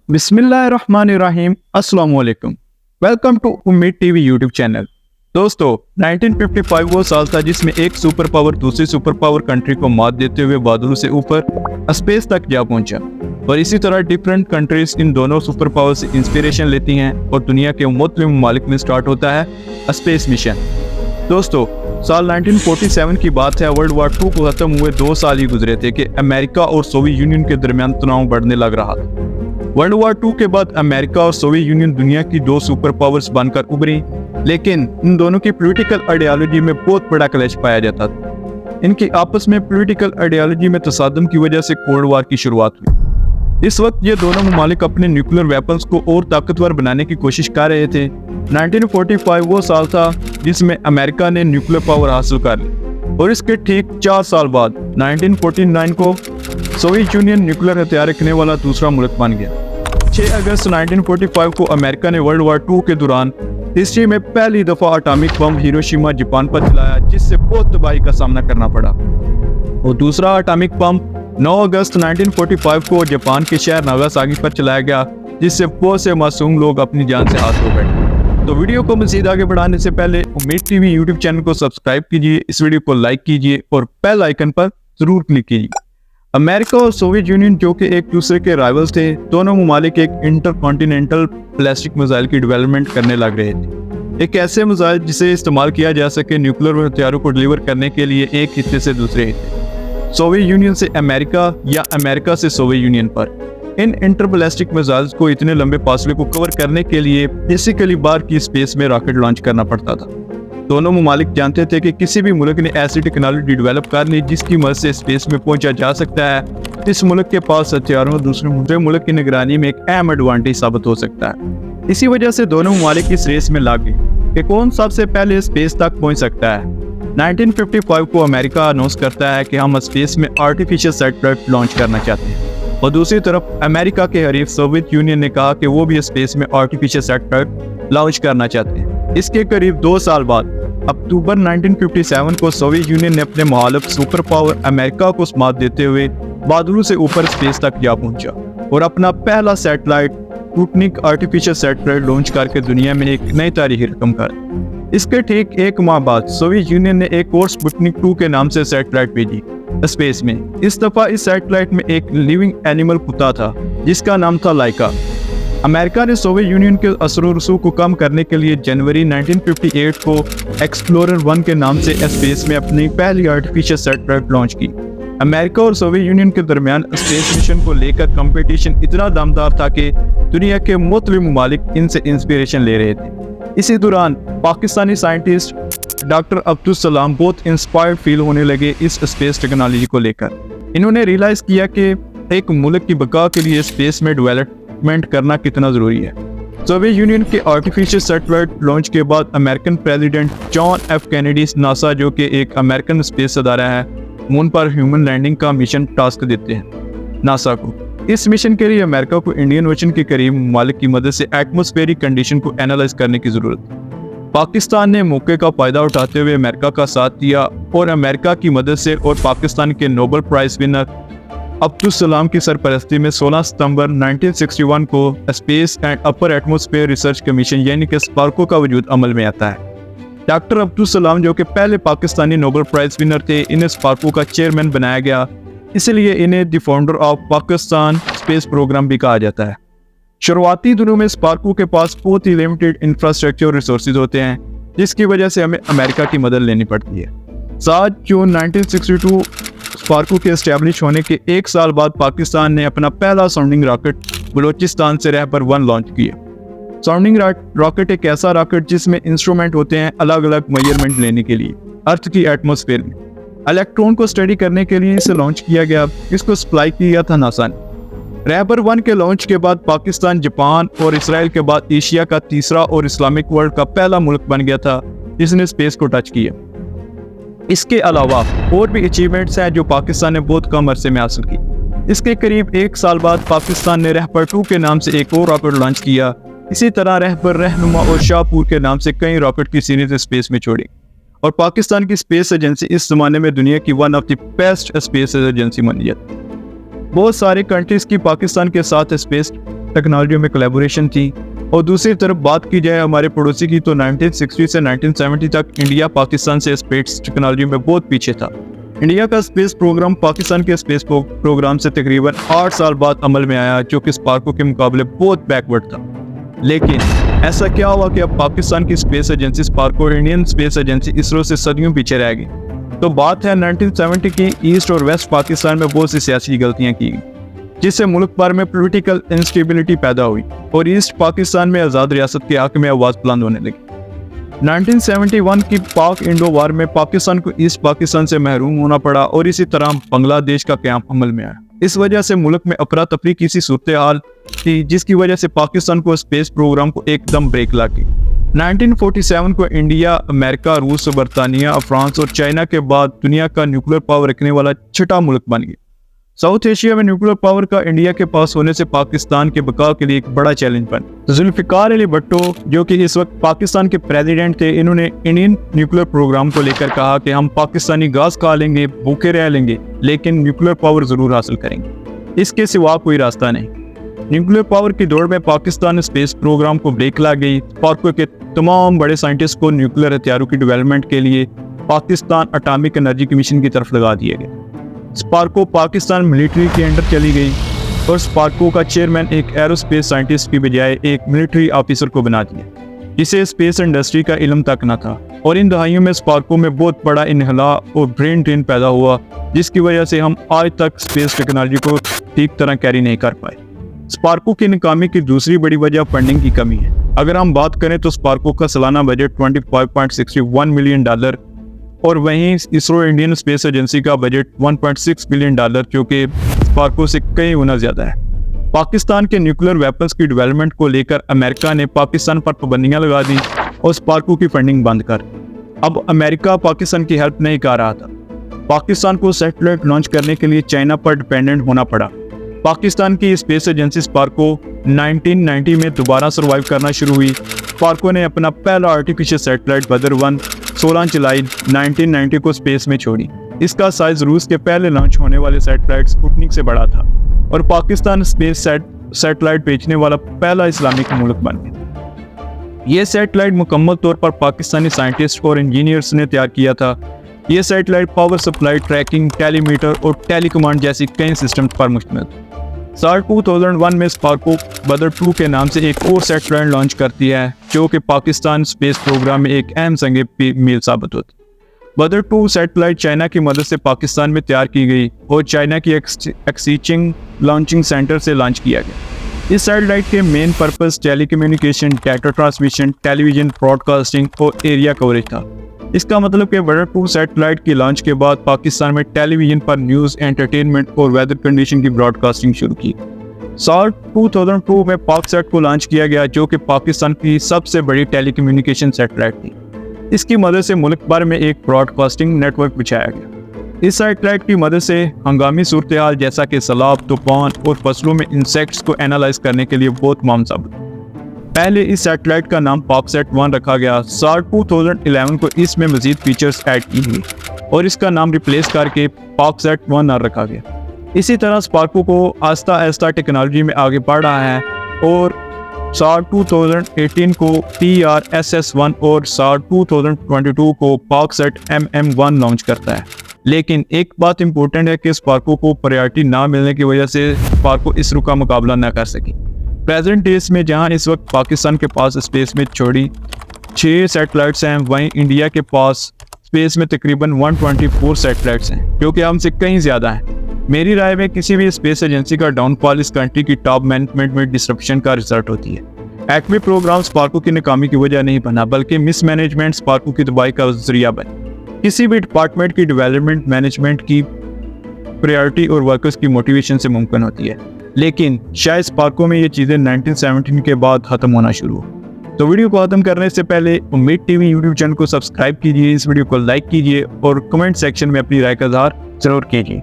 बिस्मिल्लाहिर्रहमानिर्रहीम, अस्सलाम वालेकुम। वेलकम टू उम्मीद टीवी यूट्यूब चैनल। दोस्तों, 1955 वो साल था जिसमें एक सुपर पावर दूसरी सुपर पावर कंट्री को मात देते हुए बादलों से ऊपर स्पेस तक जा पहुंचा। और इसी तरह डिफरेंट कंट्रीज इन दोनों सुपर पावर से इंस्पिरेशन लेती हैं और दुनिया के मुख्तलिफ ममालिक में स्टार्ट होता है स्पेस मिशन। दोस्तों, साल 1947 की बात है। वर्ल्ड वार 2 को खत्म हुए 2 साल ही गुजरे थे कि अमेरिका और सोवियत यूनियन के दरमियान तनाव बढ़ने लग रहा था। वर्ल्ड वार 2 के बाद अमेरिका और सोवियत यूनियन दुनिया की 2 सुपर पावर्स बनकर उभरी, लेकिन इन दोनों की पॉलिटिकल आइडियोलॉजी में बहुत बड़ा क्लैश पाया जाता था। इनकी आपस में पॉलिटिकल आइडियोलॉजी में तसादम की वजह से कोल्ड वार की शुरुआत हुई। इस वक्त ये दोनों ममालिक अपने न्यूक्लियर वेपन्स को और ताकतवर बनाने की कोशिश कर रहे थे। 1945 वो साल था जिसमें अमेरिका ने न्यूक्लियर पावर हासिल कर ली और इसके ठीक 4 साल बाद 1949 को सोवियत यूनियन न्यूक्लियर हथियार रखने वाला दूसरा मुल्क बन गया। 6 अगस्त 1945 को अमेरिका ने वर्ल्ड वार 2 के दौरान हिस्ट्री में पहली दफा एटॉमिक बम हिरोशिमा जापान पर चलाया, जिससे बहुत तबाही का सामना करना पड़ा। और दूसरा एटॉमिक बम 9 अगस्त 1945 को जापान के शहर नागासाकी पर चलाया गया, जिससे बहुत से मासूम लोग अपनी जान से हाथ धो बैठे। तो वीडियो को मज़ीद आगे बढ़ाने से पहले उम्मीद टीवी यूट्यूब चैनल को सब्सक्राइब कीजिए, इस वीडियो को लाइक कीजिए और बेल आइकन पर जरूर क्लिक कीजिए। अमेरिका और सोवियत यूनियन, जो कि एक दूसरे के राइवल्स थे, दोनों ममालिक एक इंटरकॉन्टिनेंटल बैलिस्टिक मिसाइल की डेवलपमेंट करने लग रहे थे। एक ऐसे मिसाइल जिसे इस्तेमाल किया जा सके न्यूक्लियर हथियारों को डिलीवर करने के लिए एक हिस्से से दूसरे हिस्से, सोवियत यूनियन से अमेरिका या अमेरिका से सोवियत यूनियन पर। इन इंटरबैलिस्टिक मिसाइल्स को इतने लंबे फासले को कवर करने के लिए बेसिकली बाहर की स्पेस में रॉकेट लॉन्च करना पड़ता था। दोनों ममालिक जानते थे कि किसी भी मुल्क ने ऐसी टेक्नोलॉजी डेवलप कर ली जिसकी मदद से स्पेस में पहुंचा जा सकता है। इस मुल्क के पास हथियारों दूसरे मुल्क की निगरानी में एक अहम एडवांटेज साबित हो सकता है। इसी वजह से दोनों ममालिक इस रेस में लग गए कि कौन सबसे पहले स्पेस तक पहुंच सकता है। 1955 को अमेरिका अनाउंस करता है कि हम स्पेस में आर्टिफिशियल सैटेलाइट लॉन्च करना चाहते हैं, और दूसरी तरफ अमेरिका के हरीफ सोवियत यूनियन ने कहा कि वो भी स्पेस में आर्टिफिशियल सैटेलाइट लॉन्च करना चाहते हैं। इसके करीब 2 साल बाद अक्टूबर 1957 को सोवियत यूनियन ने अपने मुखालिफ सुपर पावर अमेरिका को मात देते हुए बादलों से ऊपर स्पेस तक जा पहुंचा और अपना पहला satellite Sputnik artificial satellite launch करके दुनिया में एक नई तारीख रकम कर। इसके ठीक 1 माह बाद सोवियत यूनियन ने एक और स्पुतनिक 2 के नाम से सैटेलाइट भेजी स्पेस में। इस दफा इस सैटेलाइट में एक लिविंग एनिमल कुत्ता था जिसका नाम था लाइका। अमेरिका ने सोवियत यूनियन के असर और रसूख को कम करने के लिए जनवरी 1958 को एक्सप्लोरर 1 के नाम से स्पेस में अपनी पहली आर्टिफिशियल सैटेलाइट लॉन्च की। अमेरिका और सोवियत यूनियन के दरमियान स्पेस मिशन को लेकर कंपटीशन इतना दमदार था कि दुनिया के मुख्तलिफ ममालिक इनसे इंस्पिरेशन ले रहे थे। इसी दौरान पाकिस्तानी साइंटिस्ट डॉक्टर अब्दुल सलाम बहुत इंस्पायर्ड फील होने लगे इस स्पेस टेक्नोलॉजी को लेकर। इन्होंने रियलाइज किया कि एक मुल्क की बका के लिए स्पेस में डेवलपमेंट करना कितना जरूरी है। सोवियत यूनियन के आर्टिफिशियल सैटेलाइट लॉन्च के बाद American president John F Kennedy NASA, जो कि एक अमेरिकन स्पेस अदारा है, मून पर ह्यूमन लैंडिंग का मिशन टास्क देते हैं नासा को। इस मिशन के लिए अमेरिका को इंडियन ओशन के करीब ममालिक की मदद से एटमॉस्फेरिक कंडीशन को एनालाइज करने की जरूरत है। पाकिस्तान ने मौके का फायदा उठाते हुए अमेरिका का साथ दिया और अमेरिका की मदद से और पाकिस्तान के Nobel prize winner Abdul Salam की सरपरस्ती में 16 सितंबर 1961 को space and upper atmosphere research commission यानी कि स्पार्को का वजूद अमल में आता है। डॉक्टर अब्दुल सलाम, जो कि पहले पाकिस्तानी नोबेल प्राइज विनर थे, इन्हें स्पार्को का चेयरमैन बनाया गया, इसलिए इन्हें the founder of Pakistan space programme भी कहा जाता है। शुरुआती दिनों में स्पार्को के पास बहुत ही लिमिटेड इंफ्रास्ट्रक्चर और रिसोर्सेज होते हैं, जिसकी वजह से हमें अमेरिका की मदद लेनी पड़ती है। 7 जून 1962 स्पार्को के एस्टेब्लिश होने के 1 साल बाद पाकिस्तान ने अपना पहला साउंडिंग रॉकेट बलोचिस्तान से रहबर 1 लॉन्च किया। साउंडिंग रॉकेट एक ऐसा रॉकेट जिसमें इंस्ट्रूमेंट होते हैं अलग अलग मेजरमेंट लेने के लिए अर्थ की एटमॉस्फेयर में। इलेक्ट्रॉन को स्टडी करने के लिए इसे लॉन्च किया गया। इसको सप्लाई किया था नासा ने। रहबर 1 के लॉन्च के बाद पाकिस्तान, जापान और इसराइल के बाद एशिया का तीसरा और इस्लामिक वर्ल्ड का पहला मुल्क बन गया था जिसने स्पेस को टच किया। इसके अलावा और भी अचीवमेंट्स हैं जो पाकिस्तान ने बहुत कम अरसे में हासिल की। इसके करीब 1 साल बाद पाकिस्तान ने रहबर 2 के नाम से एक और रॉकेट लॉन्च किया। इसी तरह रहबर, रहनुमा और शाहपुर के नाम से कई रॉकेट की सीरीज स्पेस में छोड़ी और पाकिस्तान की स्पेस एजेंसी इस जमाने में दुनिया की one of the best space agency बनी है। बहुत सारे कंट्रीज की पाकिस्तान के साथ स्पेस टेक्नोलॉजी में कोलैबोरेशन थी। और दूसरी तरफ बात की जाए हमारे पड़ोसी की तो 1960 से 1970 तक इंडिया पाकिस्तान से स्पेस टेक्नोलॉजी में बहुत पीछे था। इंडिया का स्पेस प्रोग्राम पाकिस्तान के स्पेस प्रोग्राम से तकरीबन 8 साल बाद अमल में आया, जो कि स्पार्को के मुकाबले बहुत बैकवर्ड था। लेकिन ऐसा क्या हुआ कि अब पाकिस्तान की स्पेस एजेंसी स्पार्को और इंडियन स्पेस एजेंसी इसरो से सदियों पीछे रह गई। तो बात है 1970 की। ईस्ट और वेस्ट पाकिस्तान में बहुत सी सियासी गलतियां की गई, जिससे मुल्क भर में पॉलिटिकल इंस्टेबिलिटी पैदा हुई और ईस्ट पाकिस्तान में आज़ाद रियासत के हक में आवाज़ बुलंद होने लगी। 1971 की पाक इंडो वार में पाकिस्तान को ईस्ट पाकिस्तान से महरूम होना पड़ा और इसी तरह बांग्लादेश का क़याम अमल में आया। इस वजह से मुल्क में अफरा तफरी की सी सूरत हाल थी, जिसकी वजह से पाकिस्तान को स्पेस प्रोग्राम को एकदम ब्रेक लगी। 1947 को इंडिया, अमेरिका, रूस, बरतानिया, फ्रांस और चाइना के बाद दुनिया का न्यूक्लियर पावर रखने वाला छठा मुल्क बन गया। साउथ एशिया में न्यूक्लियर पावर का इंडिया के पास होने से पाकिस्तान के बका के लिए एक बड़ा चैलेंज बना। जुल्फिकार अली भुट्टो, जो कि इस वक्त पाकिस्तान के प्रेसिडेंट थे, इन्होंने इंडियन न्यूक्लियर प्रोग्राम को लेकर कहा कि हम पाकिस्तानी गैस खा लेंगे, भूखे रह लेंगे, लेकिन न्यूक्लियर पावर जरूर हासिल करेंगे। इसके सिवा कोई रास्ता नहीं। न्यूक्लियर पावर की दौड़ में पाकिस्तान स्पेस प्रोग्राम को ब्रेक लग गई। स्पार्को के तमाम बड़े साइंटिस्ट को न्यूक्लियर हथियारों की डेवलपमेंट के लिए पाकिस्तान एटॉमिक एनर्जी कमीशन की तरफ लगा दिए गए। स्पार्को पाकिस्तान मिलिट्री के अंडर चली गई और स्पार्को का चेयरमैन एक एरोस्पेस साइंटिस्ट की बजाय एक मिलिट्री ऑफिसर को बना दिया, जिसे स्पेस इंडस्ट्री का इल्म तक न था। और इन दहाइयों में स्पार्को में बहुत बड़ा इनहला और ब्रेन ड्रेन पैदा हुआ, जिसकी वजह से हम आज तक स्पेस टेक्नोलॉजी को ठीक तरह कैरी नहीं कर पाए। स्पार्को की नाकामी की दूसरी बड़ी वजह फंडिंग की कमी है। अगर हम बात करें तो स्पार्को का सालाना बजट $25.61 मिलियन और वहीं इसरो इंडियन स्पेस एजेंसी का बजट $1.6 बिलियन, जो कि स्पार्को से कई गुना ज्यादा है। पाकिस्तान के न्यूक्लियर वेपन्स की डेवलपमेंट को लेकर अमेरिका ने पाकिस्तान पर पाबंदियां लगा दी और स्पार्को की फंडिंग बंद कर। अब अमेरिका पाकिस्तान की हेल्प नहीं कर रहा था। पाकिस्तान को सैटेलाइट लॉन्च करने के लिए चाइना पर डिपेंडेंट होना पड़ा। पाकिस्तान की स्पेस एजेंसी स्पार्को 1990 में दोबारा सर्वाइव करना शुरू हुई। स्पार्को ने अपना पहला आर्टिफिशियल सैटेलाइट बदर-1 16 जुलाई 1990 को स्पेस में छोड़ी। इसका साइज रूस के पहले लॉन्च होने वाले सैटेलाइट स्पुतनिक से बड़ा था और पाकिस्तान स्पेस सैटेलाइट बेचने वाला पहला इस्लामिक मुल्क बन गया। यह सैटेलाइट मुकम्मल तौर पर पाकिस्तानी साइंटिस्ट और इंजीनियर्स ने तैयार किया था। यह सैटेलाइट पावर सप्लाई, ट्रैकिंग, टेलीमीटर और टेलीकमांड जैसी कई सिस्टम पर मुश्तमिल था। साल 2001 में स्पार्को बदर-2 के नाम से एक और सैटेलाइट लॉन्च करती है, जो कि पाकिस्तान स्पेस प्रोग्राम में एक अहम संग मील साबित होती। बदर-2 सैटेलाइट चाइना की मदद से पाकिस्तान में तैयार की गई और चाइना की एक्सचेंज लॉन्चिंग सेंटर से लॉन्च किया गया। इस सैटेलाइट के main purpose telecommunication, data transmission, television broadcasting और एरिया कवरेज था। इसका मतलब कि बदर-2 सैटेलाइट की लॉन्च के बाद पाकिस्तान में टेलीविजन पर न्यूज़, एंटरटेनमेंट और वेदर कंडीशन की ब्रॉडकास्टिंग शुरू की। साल 2002 में पाकसेट को लॉन्च किया गया, जो कि पाकिस्तान की सबसे बड़ी टेलीकम्युनिकेशन सैटेलाइट थी। इसकी मदद से मुल्क भर में एक ब्रॉडकास्टिंग नेटवर्क बिछाया गया। इस सैटेलाइट की मदद से हंगामी सूरत हाल जैसा कि सैलाब, तूफान और फसलों में इंसेक्ट्स को एनालाइज करने के लिए बहुत माम साबित हुआ। पहले इस सैटेलाइट का नाम पाकसेट-1 रखा गया। साल 2011 को इसमें मजीद फीचर्स ऐड की गई और इसका नाम रिप्लेस करके पाकसेट-1R रखा गया। इसी तरह स्पार्को को आस्ता आस्ता टेक्नोलॉजी में आगे बढ़ रहा है और साल 2018 को PRSS-1 और साल 2022 को पाकसेट MM-1 लॉन्च करता है। लेकिन एक बात इंपॉर्टेंट है कि स्पार्को को प्रायोरिटी ना मिलने की वजह से स्पार्को इसरो का मुकाबला न कर सकी। प्रेजेंट डेज में जहां इस वक्त पाकिस्तान के पास स्पेस में छोड़ी 6 सैटेलाइट्स हैं, वहीं इंडिया के पास स्पेस में तकरीबन 124 सैटेलाइट्स हैं, जो कि हमसे कहीं ज़्यादा हैं। मेरी राय में किसी भी स्पेस एजेंसी का डाउनफॉल इस कंट्री की टॉप मैनेजमेंट में डिसरप्शन का रिजल्ट होती है। एक्मे प्रोग्राम स्पार्को की नाकामी की वजह नहीं बना, बल्कि मिसमैनेजमेंट स्पार्को की तबाही का जरिया बनी। किसी भी डिपार्टमेंट की डेवलपमेंट मैनेजमेंट की प्रायोरिटी और वर्कर्स की मोटिवेशन से मुमकिन होती है, लेकिन शायद स्पार्को में ये चीज़ें 1917 के बाद ख़त्म होना शुरू हो। तो वीडियो को ख़त्म करने से पहले उम्मीद टीवी यूट्यूब चैनल को सब्सक्राइब कीजिए, इस वीडियो को लाइक कीजिए और कमेंट सेक्शन में अपनी राय का इज़हार ज़रूर कीजिए।